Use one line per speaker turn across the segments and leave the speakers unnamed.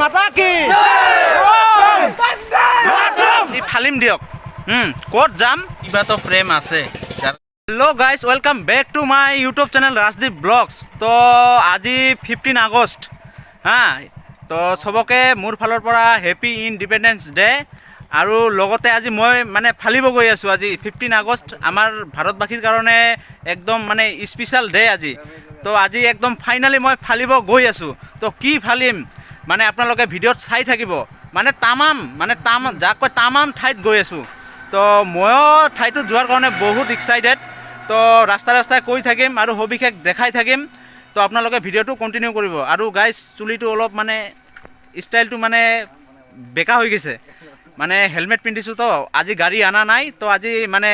মাতা কি ফালিম দিয়ক ক'ত যাম কিবাতো প্ৰেম আছে। Hello' guys welcome back to my YouTube channel Rajdeep vlogs. তো আজি 15 আগষ্ট তো চবকে মোৰ ফালৰ পৰা হেপী ইণ্ডিপেণ্ডেন্স ডে। আৰু লগতে আজি মই মানে ফালিব গৈ আছোঁ। আজি 15 আগষ্ট আমাৰ ভাৰতবাসীৰ কাৰণে একদম মানে স্পেচিয়েল ডে আজি। তো আজি একদম ফাইনেলি মই ফালিব গৈ আছোঁ। তো কি ফালিম মানে আপোনালোকে ভিডিঅ'ত চাই থাকিব। মানে তামাম যাক কয় তামাম ঠাইত গৈ আছোঁ। তো ময়ো ঠাইটোত যোৱাৰ কাৰণে বহুত এক্সাইটেড। তো ৰাস্তাই কৈ থাকিম আৰু সবিশেষ দেখাই থাকিম। তো আপোনালোকে ভিডিঅ'টো কণ্টিনিউ কৰিব। আৰু গাইজ চুলিটো অলপ মানে ষ্টাইলটো মানে বেকা হৈ গৈছে। মানে হেলমেট পিন্ধিছোঁ তো আজি গাড়ী অনা নাই। তো আজি মানে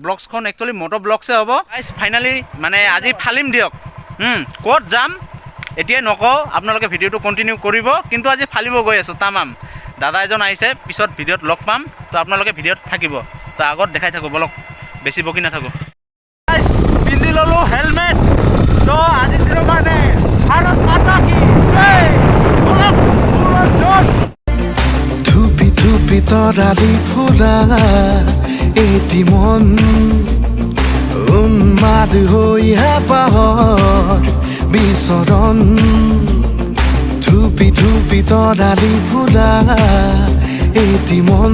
ব্লগছখন একচুৱেলি মটৰ ব্লগছে হ'ব। গাইজ ফাইনেলি মানে আজি ফালিম দিয়ক। ক'ত যাম এতিয়াই নকওঁ, আপোনালোকে ভিডিঅ'টো কণ্টিনিউ কৰিব। কিন্তু আজি ফালিব গৈ আছোঁ তামাম। দাদা এজন আহিছে, পিছত ভিডিঅ'ত লগ পাম। তো আপোনালোকে ভিডিঅ'ত থাকিব। তো আগত দেখাই থাকোঁ বলক, বেছি বকি নাথাকোঁ। পিন্ধি ল'লোঁ হেলমেট। তো আজিৰ দিনৰ কাৰণে ভাৰত মাতা কি জয়। বলক ফুলৰ জোচ।
ধুপি ধুপি তৰালি ফুৰা এটি মন উন্মাদ হৈ হেঁপাহৰ বিচৰণ। ধুপি ধুপি তৰালি ফুৰা এটি মন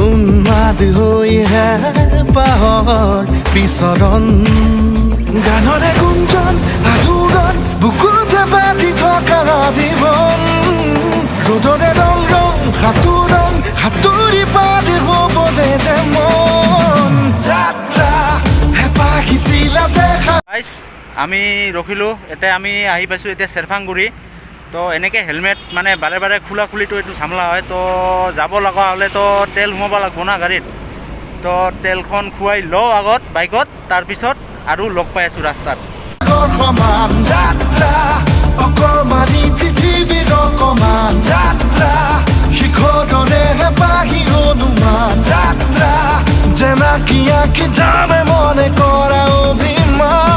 উন্মাদ হৈ হেঁপাহৰ বিচৰণ। গানৰে গুঞ্জন আলোড়ন বুকুতে বাজি থকা জীৱন। ৰ'দৰে ৰং ৰং সাঁতোৰং সাঁতুৰি পাৰি হ'বলে যে মন। যাত্ৰা হেঁপাহিছিলা দেখা।
আমি ৰখিলোঁ, এতিয়া আমি আহি পাইছোঁ এতিয়া চেৰফাংগুৰি। তো এনেকৈ হেলমেট মানে বাৰে বাৰে খোলা খুলিটো এইটো ঝামেলা হয়। তো যাব লগা হ'লে তো তেল সোমাব লাগিব না গাড়ীত। তো তেলখন খুৱাই লওঁ আগত বাইকত, তাৰপিছত আৰু লগ পাই আছোঁ ৰাস্তাত।
সমান যাত্ৰা অকমানি পৃথিৱীৰ অকমান যাত্ৰা শিখৰৰে হেঁপাহি অনুমান যাত্ৰা জেনাকি আঁকি যামে মনে কৰা অভিমান।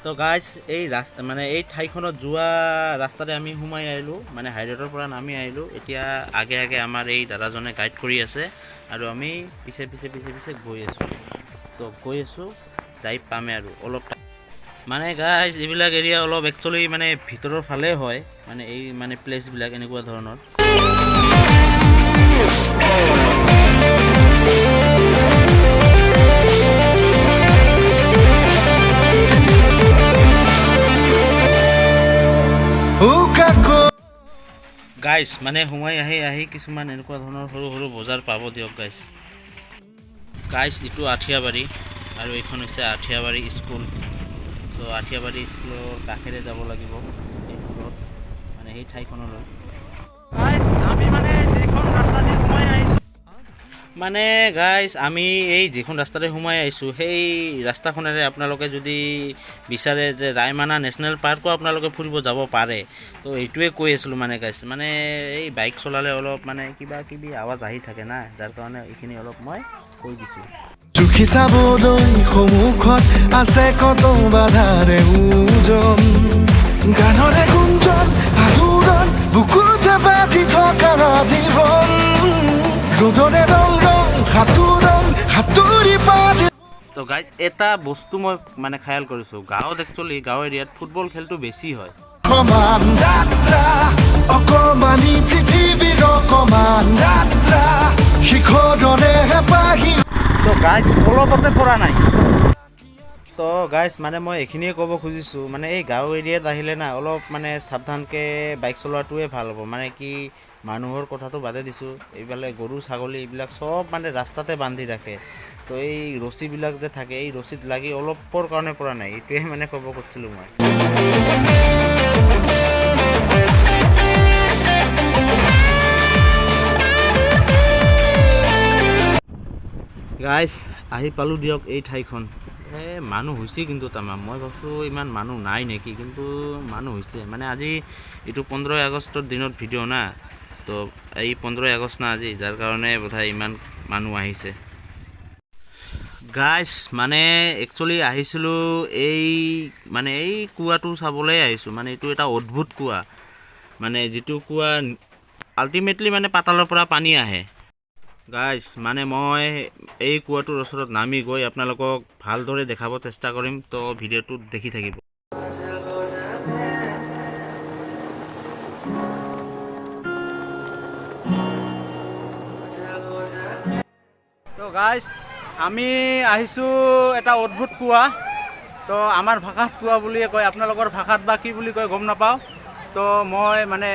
তো গাইজ এই ৰাস্তা মানে এই ঠাইখনত যোৱা ৰাস্তাতে আমি সোমাই আহিলোঁ, মানে হাইৰোডৰ পৰা নামি আহিলোঁ। এতিয়া আগে আগে আমাৰ এই দাদাজনে গাইড কৰি আছে আৰু আমি পিছে গৈ আছোঁ। তো গৈ আছোঁ, যাই পামে আৰু অলপ মানে গাইজ এইবিলাক এৰিয়া অলপ একচুৱেলি মানে ভিতৰৰ ফালে হয়, মানে এই মানে প্লেচবিলাক এনেকুৱা ধৰণৰ। গাইজ মানে সোমাই আহি কিছুমান এনেকুৱা ধৰণৰ সৰু সৰু বজাৰ পাব দিয়ক গাইজ। এইটো আঠিয়াবাৰী আৰু এইখন হৈছে আঠিয়াবাৰী স্কুল। তো আঠিয়াবাৰী স্কুলৰ কাষেৰে যাব লাগিব এইখনত, মানে সেই ঠাইখনলৈ। আমি মানে যিখন ৰাস্তা দি সোমাই আহিছোঁ, মানে গাইজ আমি এই যিখন ৰাস্তাতে সোমাই আহিছোঁ সেই ৰাস্তাখনেৰে আপোনালোকে যদি বিচাৰে যে ৰায়মানা নেশ্যনেল পাৰ্কো আপোনালোকে ফুৰিব যাব পাৰে। তো এইটোৱে কৈ আছিলোঁ মানে গাইজ, মানে এই বাইক চলালে অলপ মানে কিবা কিবি আৱাজ আহি থাকে না, যাৰ কাৰণে এইখিনি অলপ মই কৈ দিছোঁ।
জুখি চাবলৈ সন্মুখত আছে কত বাধাৰে ওজন। গানৰে গুঞ্জন আলোড়ন বুকুতে বাজি থকা জীৱন। ৰ'দৰে ৰং ৰং সাঁতোৰং সাঁতুৰি পাৰি।
তো গাইজ এটা বস্তু মই মানে খায়াল কৰিছোঁ, গাঁৱত একচুৱেলি গাঁও এৰিয়াত ফুটবল খেলটো বেছি হয়।
সমান যাত্ৰা অকমানি পৃথিৱীৰ অকমান যাত্ৰা শিখৰৰে হেঁপাহি।
তো গাইজ অলপতে পৰা নাই। তো গাইজ মানে মই এইখিনিয়ে ক'ব খুজিছোঁ, মানে এই গাঁও এৰিয়াত আহিলে না অলপ মানে সাৱধানকৈ বাইক চলোৱাটোৱে ভাল হ'ব। মানে কি মানুহৰ কথাটো বাদে দিছোঁ, এইফালে গৰু ছাগলী এইবিলাক চব মানে ৰাস্তাতে বান্ধি ৰাখে। তো এই ৰছীবিলাক যে থাকে এই ৰছীত লাগি অলপৰ কাৰণে পৰা নাই, এইটোৱে মানে ক'ব খুজিছিলোঁ মই। গাইজ আহি পালোঁ দিয়ক এই ঠাইখন। মানুহ হৈছে কিন্তু তামাম, মই ভাবছোঁ ইমান মানুহ নাই নেকি, কিন্তু মানুহ হৈছে। মানে আজি এইটো 15 আগষ্টৰ দিনত ভিডিঅ' না, তো এই 15 আগষ্ট না আজি, যাৰ কাৰণে বোধহয় ইমান মানুহ আহিছে। গাইজ মানে একচুৱেলি আহিছিলোঁ এই কুৱাটো চাবলৈ আহিছোঁ। মানে এইটো এটা অদ্ভুত কুৱা, মানে যিটো কুৱা আল্টিমেটলি মানে পাতালৰ পৰা পানী আহে। গাইজ মানে মই এই কুৱাটোৰ ওচৰত নামি গৈ আপোনালোকক ভালদৰে দেখাব চেষ্টা কৰিম, তো ভিডিঅ'টো দেখি থাকিব। তো গাইজ আমি আহিছোঁ এটা অদ্ভুত কুৱা। তো আমাৰ ভাষাত কুৱা বুলিয়ে কয়, আপোনালোকৰ ভাষাত বা কি বুলি কয় গম নাপাওঁ। তো মই মানে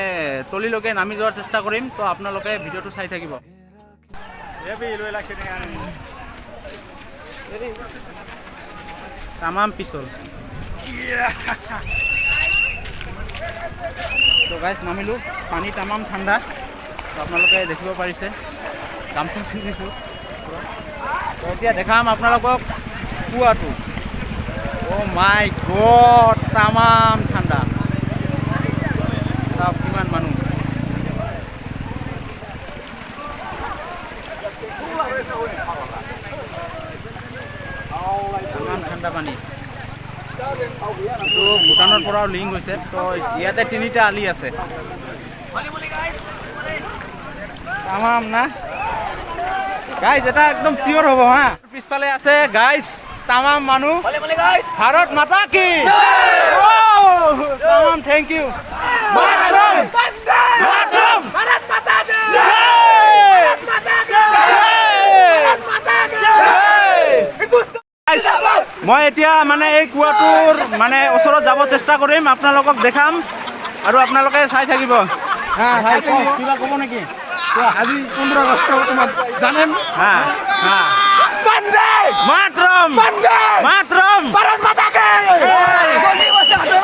তলিলৈকে নামি যোৱাৰ চেষ্টা কৰিম, তো আপোনালোকে ভিডিঅ'টো চাই থাকিব। তামাম পিছল। তো গাইজ নামিলোঁ, পানী তামাম ঠাণ্ডা, তো আপোনালোকে দেখিব পাৰিছে। গামছা পিন্ধিছোঁ। তো এতিয়া দেখাম আপোনালোকক কুৱাটো। অ' মাই গড, তামাম ঠাণ্ডা। চাওক কিমান মানুহ। ইমান ঠাণ্ডা পানী। এইটো ভূটানৰ পৰাও লিংক হৈছে। তো ইয়াতে 3টা আলি আছে। তামাম না গাইজ, এটা একদম চিয়ৰ হ'ব হা। পিছফালে আছে গাইজ তামাম মানুহ। ভাৰত মাতা কি তামাম, থেংক ইউ। মই এতিয়া মানে এই কুৱাটোৰ মানে ওচৰত যাব চেষ্টা কৰিম, আপোনালোকক দেখাম আৰু আপোনালোকে চাই থাকিব। ভাই কিবা ক'ব নেকি?
আজি 15 আগষ্ট তোমাক জানেন।
হ্যাঁ হ্যাঁ, বন্দে মাতরম, বন্দে মাতরম, ভারত মাতা কি জলদি বসে হাঁটো।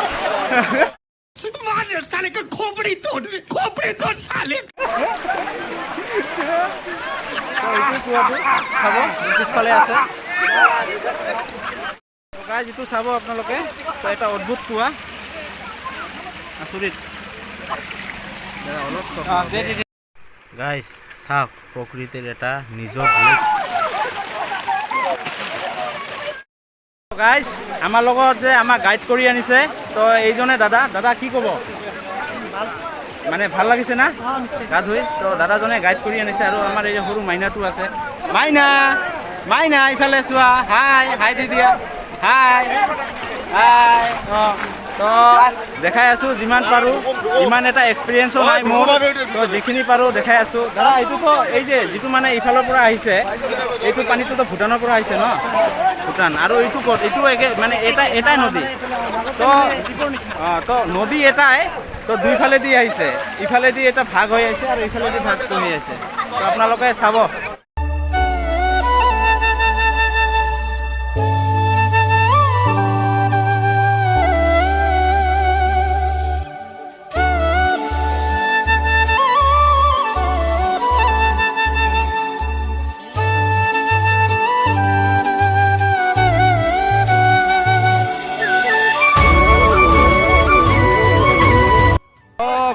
मार साले का खोपड़ी तोड़ साले।
চাব পিছফালে আছে গাইজ, যিটো চাব আপোনালোকে। তো এটা অদ্ভুত কুৱা, আচৰিত। অলপ গাইজ চাওক প্ৰকৃতিৰ এটা নিজৰ ৰূপ। গাইজ আমাৰ লগত যে আমাক গাইড কৰি আনিছে, তো এইজনে দাদা কি ক'ব? মানে ভাল লাগিছে না গা ধুই? তো দাদাজনে গাইড কৰি আনিছে। আৰু আমাৰ এই যে সৰু মাইনাটো আছে, মাইনা ইফালে চোৱা, হাই দি দিয়া, হাই। অঁ, তো দেখাই আছোঁ যিমান পাৰোঁ। ইমান এটা এক্সপিৰিয়েঞ্চো নাই মোৰ, তো যিখিনি পাৰোঁ দেখাই আছোঁ। দাদা এইটোতো এই যে যিটো মানে ইফালৰ পৰা আহিছে, এইটো পানীটোতো ভূটানৰ পৰা আহিছে ন, ভূটান। আৰু এইটো ক'ত? এইটো একে মানে এটাই নদী। তো অঁ, তো নদী এটাই, তো দুইফালেদি আহিছে। ইফালেদি এটা ভাগ হৈ আহিছে আৰু ইফালেদি ভাগটো হৈ আছে। তো আপোনালোকে চাব।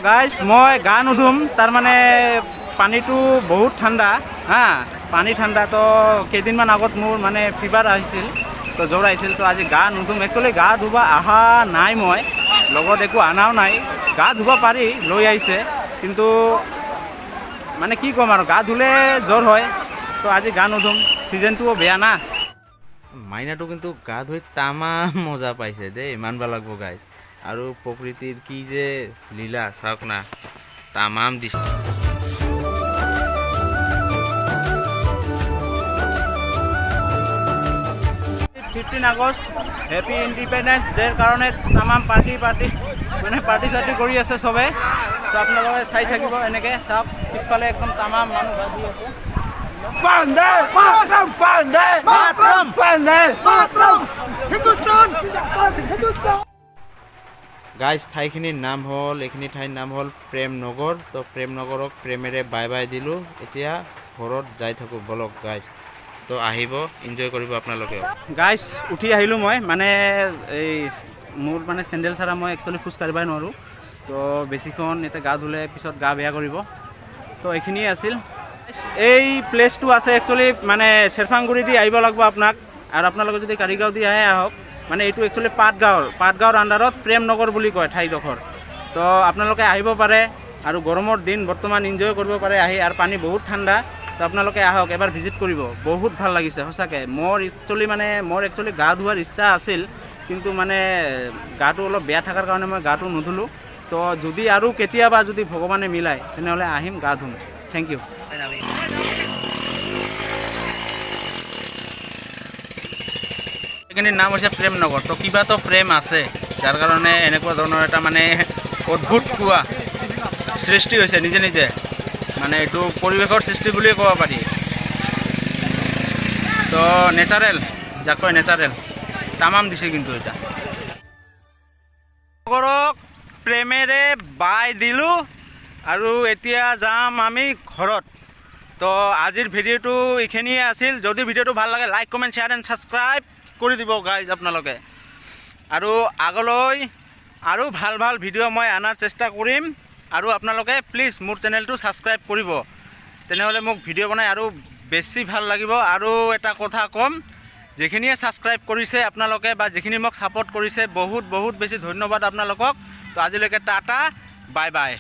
গাইজ মই গা নুধুম, তাৰমানে পানীটো বহুত ঠাণ্ডা হা, পানী ঠাণ্ডা। তো কেইদিনমান আগত মোৰ মানে ফিভাৰ আহিছিল, তো জ্বৰ আহিছিল। তো আজি গা নুধুম। একচুৱেলি গা ধুব অহা নাই, মই লগত একো অনাও নাই। গা ধুব পাৰি, লৈ আহিছে, কিন্তু মানে কি ক'ম আৰু, গা ধুলে জ্বৰ হয়। তো আজি গা নুধুম, ছিজনটোও বেয়া না। মাইনাটো কিন্তু গা ধুই তামাম মজা পাইছে দেই, মানব লাগিব গাইজ। আৰু প্ৰকৃতিৰ কি যে লীলা চাওক না, তামাম দৃষ্টি। 15 আগষ্ট হেপী ইণ্ডিপেণ্ডেন্স ডেৰ কাৰণে তামাম পাৰ্টি মানে পাৰ্টি চাৰ্টি কৰি আছে চবে। তো আপোনালোকে চাই থাকিব এনেকৈ। চাওক পিছফালে একদম তামাম মানুহ ভাবি আছে।
बंदे मातरम, बंदे मातरम, बंदे मातरम, हिंदुस्तान हिंदुस्तान।
গাইজ ঠাইখিনিৰ নাম হ'ল, এইখিনি ঠাইৰ নাম হ'ল প্ৰেম নগৰ। তো প্ৰেম নগৰক প্ৰেমেৰে বাই বাই দিলোঁ। এতিয়া ঘৰত যাই থাকোঁ বলক গাইজ। তো আহিব এনজয় কৰিব আপোনালোকেও গাইজ উঠি আহিলোঁ মই মানে এই মোৰ মানে চেণ্ডেল চাৰা মই একচুৱেলি খোজ কাঢ়িবই নোৱাৰোঁ তো বেছিখন এতিয়া গা ধুলে পিছত গা বেয়া কৰিব তো এইখিনিয়ে আছিল এই প্লেচটো আছে একচুৱেলি মানে চেৰফাংগুৰি দি আহিব লাগিব আপোনাক আৰু আপোনালোকে যদি কাৰিগাঁও দি আহে আহক মানে এইটো একচুৱেলি পাটগাঁৱৰ আণ্ডাৰত প্ৰেম নগৰ বুলি কয় ঠাইডোখৰ তো আপোনালোকে আহিব পাৰে আৰু গৰমৰ দিন বৰ্তমান এনজয় কৰিব পাৰে আহি আৰু পানী বহুত ঠাণ্ডা তো আপোনালোকে আহক এবাৰ ভিজিট কৰিব বহুত ভাল লাগিছে সঁচাকৈ মোৰ একচুৱেলি গা ধোৱাৰ ইচ্ছা আছিল কিন্তু মানে গাটো অলপ বেয়া থকাৰ কাৰণে মই গাটো নুধুলোঁ তো যদি আৰু কেতিয়াবা যদি ভগৱানে মিলায় তেনেহ'লে আহিম গা ধুম থেংক ইউ এইখিনিৰ নাম হৈছে প্ৰেম নগৰ তো কিবাতো প্ৰেম আছে যাৰ কাৰণে এনেকুৱা ধৰণৰ এটা মানে অদ্ভুত কোৱা সৃষ্টি হৈছে নিজে নিজে মানে এইটো পৰিৱেশৰ সৃষ্টি বুলিয়ে ক'ব পাৰি তো নেচাৰেল যাক কয় নেচাৰেল তামাম দিছে কিন্তু এটা নগৰক প্ৰেমেৰে বাই দিলোঁ আৰু এতিয়া যাম আমি ঘৰত তো আজিৰ ভিডিঅ'টো এইখিনিয়ে আছিল যদি ভিডিঅ'টো ভাল লাগে like comment share and subscribe কৰি দিব গাইজ আপোনালোকে আৰু আগলৈ আৰু ভাল ভাল ভিডিঅ' মই অনাৰ চেষ্টা কৰিম আৰু আপোনালোকে প্লিজ মোৰ চেনেলটো ছাবস্ক্ৰাইব কৰিব তেনেহ'লে মোক ভিডিঅ' বনাই আৰু বেছি ভাল লাগিব আৰু এটা কথা ক'ম যিখিনিয়ে ছাবস্ক্ৰাইব কৰিছে আপোনালোকে বা যিখিনি মোক ছাপোৰ্ট কৰিছে বহুত বহুত বেছি ধন্যবাদ আপোনালোকক তো আজিলৈকে টাটা বাই বাই